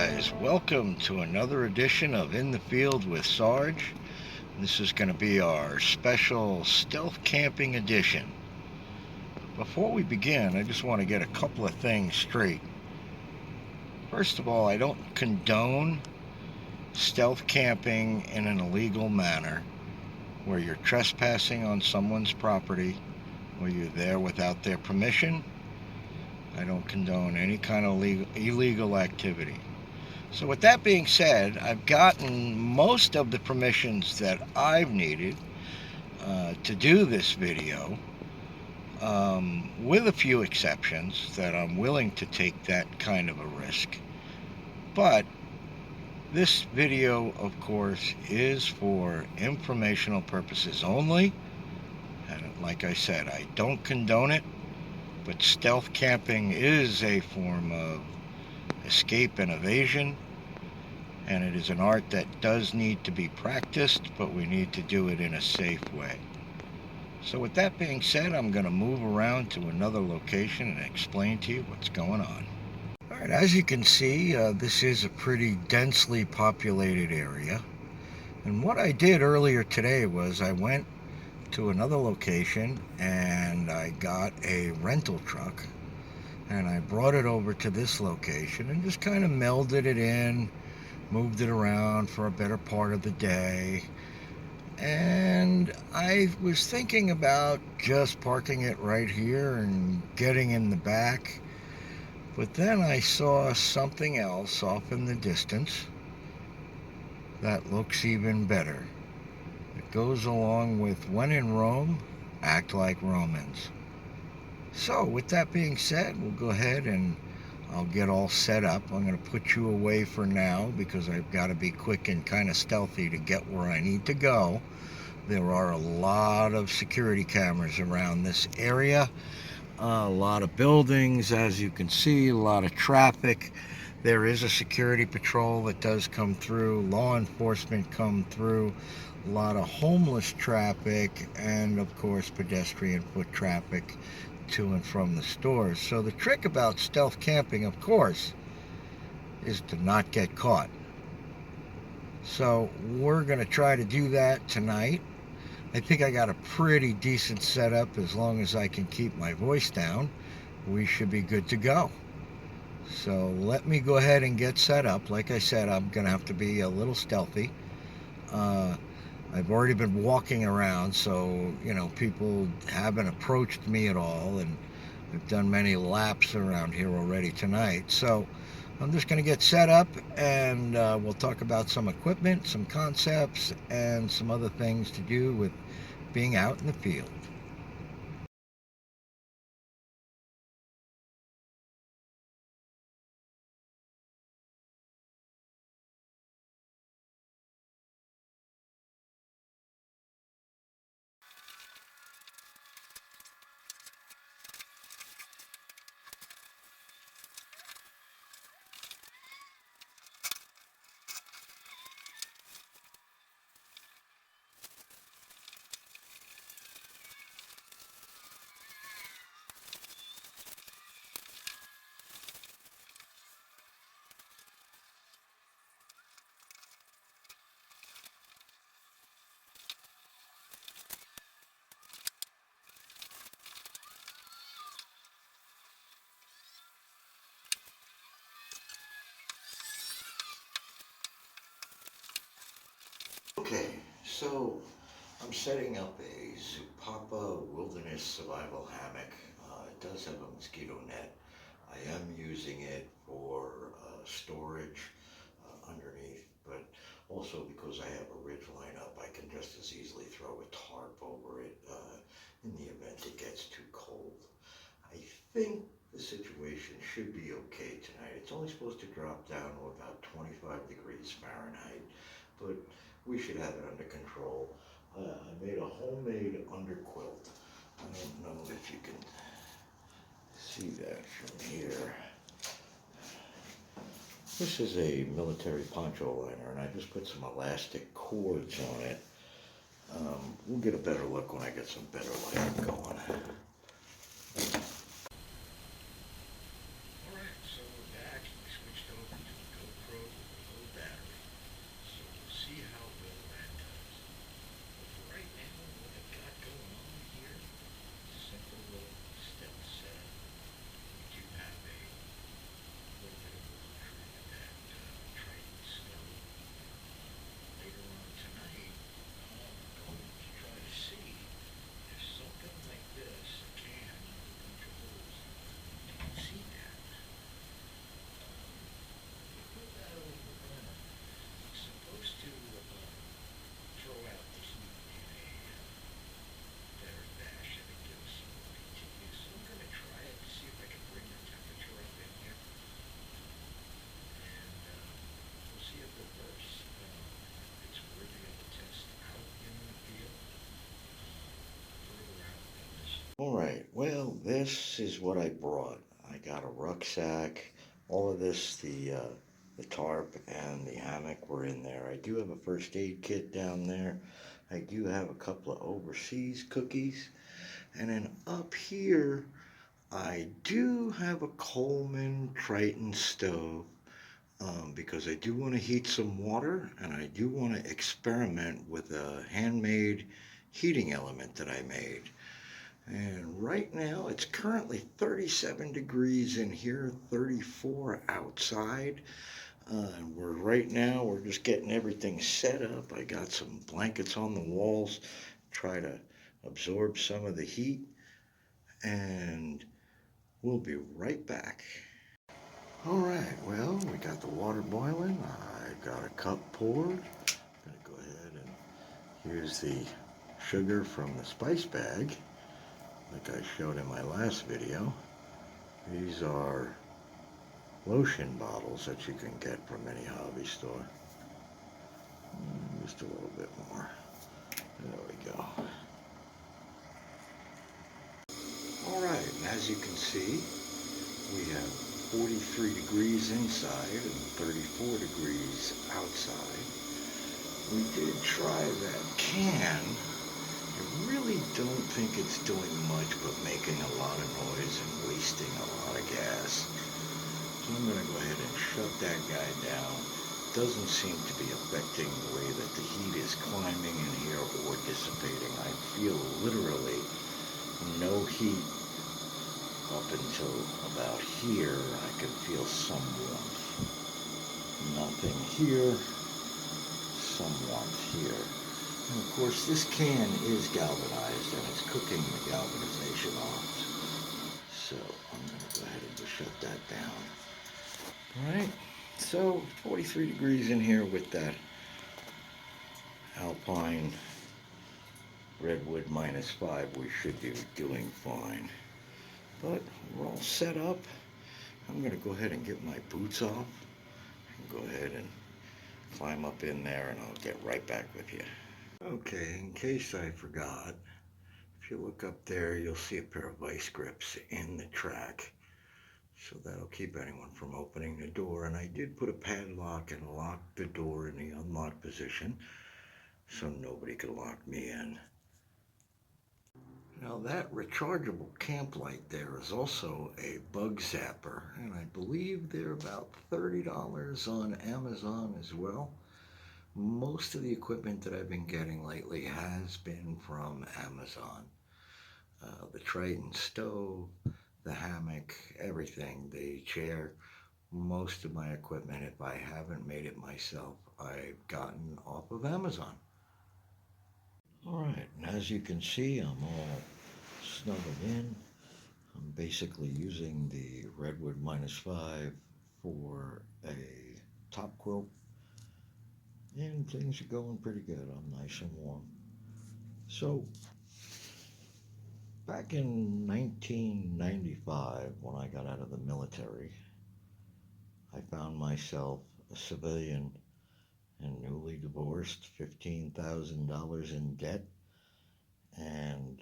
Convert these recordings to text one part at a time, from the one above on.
guys, welcome to another edition of In the Field with Sarge. This is going to be our special stealth camping edition. Before we begin, I just want to get a couple of things straight. First of all, I don't condone stealth camping in an illegal manner where you're trespassing on someone's property or you're there without their permission. I don't condone any kind of illegal activity. So with that being said, I've gotten most of the permissions that I've needed to do this video, with a few exceptions that I'm willing to take that kind of a risk. But this video, of course, is for informational purposes only. And like I said, I don't condone it, but stealth camping is a form of escape and evasion, and it is an art that does need to be practiced, but we need to do it in a safe way. So with that being said, I'm going to move around to another location and explain to you what's going on. Alright, as you can see, this is a pretty densely populated area. And what I did earlier today was I went to another location and I got a rental truck and I brought it over to this location and just kind of melded it in, moved it around for a better part of the day. And I was thinking about just parking it right here and getting in the back. But then I saw something else off in the distance that looks even better. It goes along with "when in Rome, act like Romans." So with that being said, we'll go ahead and I'll get all set up. I'm going to put you away for now because I've got to be quick and kind of stealthy to get where I need to go. There are a lot of security cameras around this area, a lot of buildings, as you can see, a lot of traffic. There is a security patrol that does come through, law enforcement come through, a lot of homeless traffic, and of course pedestrian foot traffic to and from the stores. So the trick about stealth camping, of course, is to not get caught. So we're going to try to do that tonight. I think I got a pretty decent setup. As long as I can keep my voice down, we should be good to go. So let me go ahead and get set up. Like I said, I'm going to have to be a little stealthy. I've already been walking around, so, people haven't approached me at all, and I've done many laps around here already tonight. So I'm just going to get set up, and we'll talk about some equipment, some concepts, and some other things to do with being out in the field. Okay, so I'm setting up a Zupapa Wilderness Survival Hammock. It does have a mosquito net. I am using it for storage underneath, but also because I have a ridge line up, I can just as easily throw a tarp over it in the event it gets too cold. I think the situation should be okay tonight. It's only supposed to drop down to about 25 degrees Fahrenheit, but we should have it under control. I made a homemade underquilt. I don't know if you can see that from here. This is a military poncho liner, and I just put some elastic cords on it. We'll get a better look when I get some better lighting going. Alright, so I actually switched over to the GoPro All right, well, this is what I brought. I got a rucksack. All of this, the tarp and the hammock were in there. I do have a first aid kit down there. I do have a couple of overseas cookies. And then up here, I do have a Coleman Triton stove because I do want to heat some water and I do want to experiment with a handmade heating element that I made. And right now it's currently 37 degrees in here, 34 outside. And we're just getting everything set up. I got some blankets on the walls, try to absorb some of the heat, and we'll be right back. All right, well, we got the water boiling. I got a cup poured. Gonna go ahead and here's the sugar from the spice bag, like I showed in my last video. These are lotion bottles that you can get from any hobby store. Just a little bit more. There we go. All right, and as you can see, we have 43 degrees inside and 34 degrees outside. We did try that can. I really don't think it's doing much but making a lot of noise and wasting a lot of gas. So I'm going to go ahead and shut that guy down. Doesn't seem to be affecting the way that the heat is climbing in here or dissipating. I feel literally no heat up until about here. I can feel some warmth. Nothing here, some warmth here. And of course this can is galvanized and it's cooking the galvanization off. So I'm going to go ahead and just shut that down. Alright, so 43 degrees in here with that Alpine Redwood -5, we should be doing fine. But we're all set up. I'm going to go ahead and get my boots off and go ahead and climb up in there and I'll get right back with you. Okay, in case I forgot, if you look up there, you'll see a pair of vice grips in the track. So that'll keep anyone from opening the door. And I did put a padlock and lock the door in the unlocked position so nobody could lock me in. Now that rechargeable camp light there is also a bug zapper, and I believe they're about $30 on Amazon as well. Most of the equipment that I've been getting lately has been from Amazon. The Triton stove, the hammock, everything, the chair, most of my equipment, if I haven't made it myself, I've gotten off of Amazon. All right, and as you can see, I'm all snuggled in. I'm basically using the Redwood -5 for a top quilt, and things are going pretty good. I'm nice and warm. So, back in 1995, when I got out of the military, I found myself a civilian and newly divorced, $15,000 in debt, and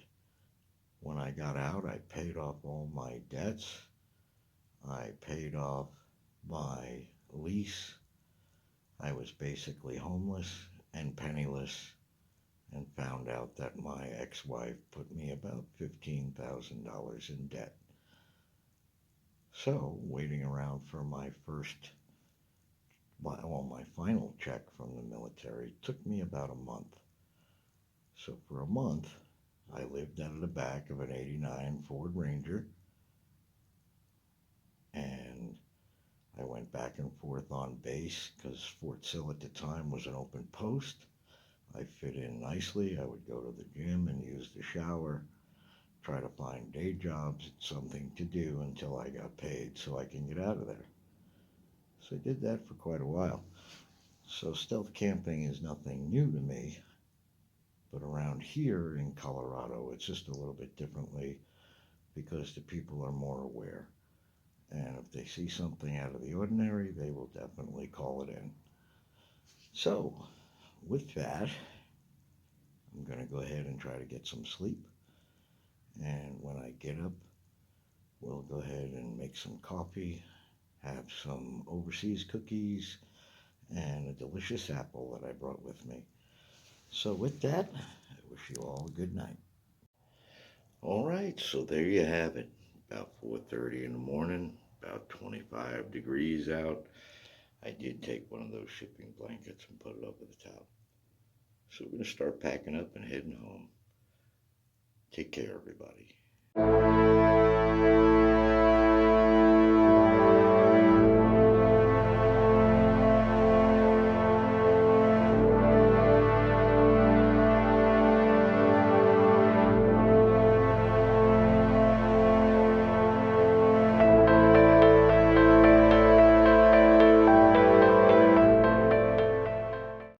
when I got out, I paid off all my debts. I paid off my lease. I was basically homeless and penniless and found out that my ex-wife put me about $15,000 in debt. So, waiting around for my my final check from the military took me about a month. So for a month, I lived out of the back of an '89 Ford Ranger, and I went back and forth on base because Fort Sill at the time was an open post. I fit in nicely. I would go to the gym and use the shower, try to find day jobs, something to do until I got paid so I can get out of there. So I did that for quite a while. So stealth camping is nothing new to me, but around here in Colorado, it's just a little bit differently because the people are more aware. And if they see something out of the ordinary, they will definitely call it in. So, with that, I'm going to go ahead and try to get some sleep. And when I get up, we'll go ahead and make some coffee, have some overseas cookies, and a delicious apple that I brought with me. So with that, I wish you all a good night. All right, so there you have it. About 4:30 in the morning, about 25 degrees out. I did take one of those shipping blankets and put it over the top. So we're going to start packing up and heading home. Take care, everybody.